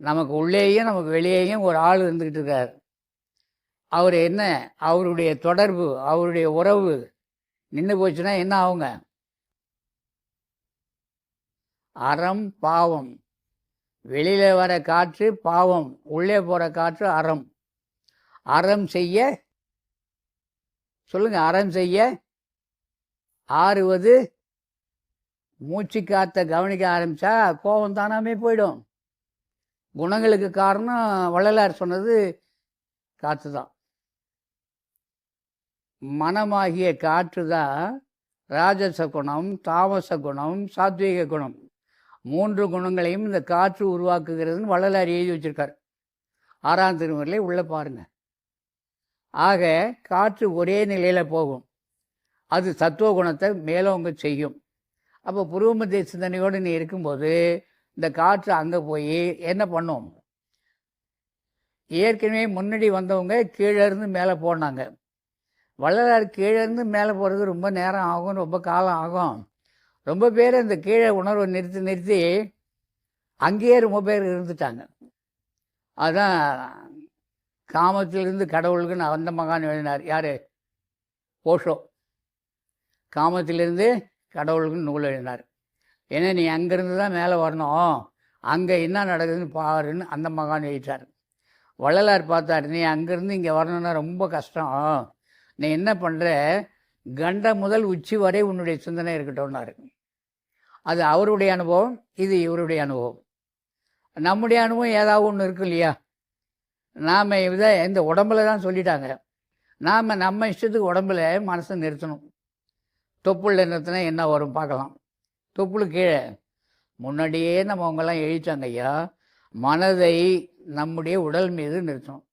நமக்கு உள்ளேயும் நமக்கு வெளியேயும் ஒரு ஆள் இருந்துக்கிட்டு இருக்கார். அவர் என்ன, அவருடைய தொடர்பு, அவருடைய உறவு நின்று போச்சுன்னா என்ன ஆகுங்க? அறம் பாவம். வெளியில் வர காற்று பாவம், உள்ளே போகிற காற்று அறம். அறம் செய்ய சொல்லுங்க, அறம் செய்ய ஆறுவது மூச்சு காற்றை கவனிக்க ஆரம்பித்தா கோபம் தானாமே போயிடும். குணங்களுக்கு காரணம் வள்ளலார் சொன்னது காற்று தான். மனமாகிய காற்று தான் ராஜச குணம், தாமச குணம், சாத்வீக குணம். 3 குணங்களையும் இந்த காற்று உருவாக்குகிறதுன்னு வள்ளலார் எழுதி வச்சிருக்கார். 6ஆம் திருமுறையிலே உள்ள பாருங்க. ஆக காற்று ஒரே நிலையில் போகும், அது சத்துவ குணத்தை மேலோங்க செய்யும். அப்போ புருவமத்திய சிந்தனையோடு நீ இருக்கும்போது இந்த காற்று அங்கே போய் என்ன பண்ணும்? ஏற்கனவே முன்னாடி வந்தவங்க கீழே இருந்து மேலே போனாங்க. வள்ளலார் கீழே இருந்து மேலே போகிறது ரொம்ப நேரம் ஆகும், ரொம்ப காலம் ஆகும். ரொம்ப பேர் இந்த கீழே உணர்வை நிறுத்தி நிறுத்தி அங்கேயே ரொம்ப பேர் இருந்துட்டாங்க. அதுதான் காமத்திலிருந்து கடவுளுக்குன்னு அந்த மகான் எழுதினார். யார்? ஓஷோ. காமத்திலிருந்து கடவுளுக்குன்னு நூல் எழுதினார். ஏன்னா நீ அங்கேருந்து தான் மேலே வரணும், அங்கே என்ன நடக்குதுன்னு பாருன்னு அந்த மகான் எழுதிட்டார். வள்ளலார் பார்த்தார், நீ அங்கேருந்து இங்கே வரணுன்னா ரொம்ப கஷ்டம், நீ என்ன பண்ணுற, கண்டம் முதல் உச்சி வரை உன்னுடைய சிந்தனை இருக்கட்டும்னாரு. அது அவருடைய அனுபவம், இது இவருடைய அனுபவம். நம்முடைய அனுபவம் ஏதாவது ஒன்று இருக்கும் இல்லையா? நாம் இதை இந்த உடம்புல தான் சொல்லிட்டாங்க, நாம் நம்ம இஷ்டத்துக்கு உடம்புல மனசை நிறுத்தணும். தொப்புள் நிறுத்தினா என்ன வரும் பார்க்கலாம். தொப்புள் கீழே முன்னாடியே நம்ம அவங்கெல்லாம் எழுதிட்டாங்க ஐயா, மனதை நம்முடைய உடல் மீது நிறுத்தணும்.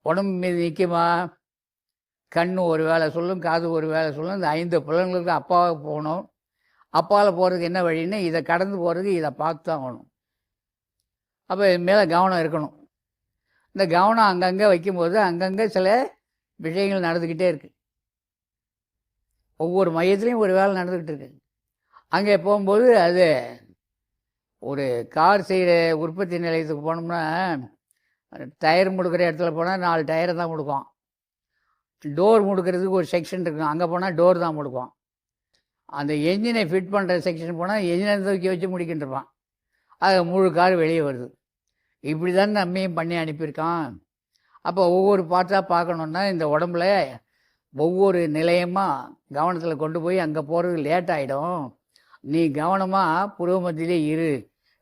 உடம்பு மீது நிற்குமா? கண் ஒரு வேலை சொல்லும், காது ஒரு வேலை சொல்லும். இந்த 5 புலன்களுக்கு அப்பாவை போகணும். அப்பாவில் போகிறதுக்கு என்ன வழின்னு இதை கடந்து போகிறதுக்கு இதை பார்த்து தான் ஆகணும். அப்போ இது மேலே கவனம் இருக்கணும். இந்த கவனம் அங்கங்கே வைக்கும்போது அங்கங்கே சில விஷயங்கள் நடந்துக்கிட்டே இருக்குது. ஒவ்வொரு மையத்துலேயும் ஒரு வேலை நடந்துக்கிட்டு இருக்கு. அங்கே போகும்போது அது ஒரு கார் செய்கிற உற்பத்தி நிலையத்துக்கு போனோம்னா டயர் முடுக்கிற இடத்துல போனால் 4 டயரை தான் முடுக்குவான். டோர் முடுக்கிறதுக்கு ஒரு செக்ஷன் இருக்கும், அங்கே போனால் டோர் தான் முடுக்குவான். அந்த என்ஜினை ஃபிட் பண்ணுற செக்ஷன் போனால் என்ஜினை தூக்கி வச்சு முடிக்கின்றிருப்பான். அது முழு கார் வெளியே வருது. இப்படி தான் நம்மையும் பண்ணி அனுப்பியிருக்கான். அப்போ ஒவ்வொரு பார்ட்டாக பார்க்கணுன்னா இந்த உடம்புல ஒவ்வொரு நிலையமாக கவனத்தில் கொண்டு போய் அங்கே போகிறது லேட் ஆகிடும். நீ கவனமாக புருவ மத்தியிலே இரு.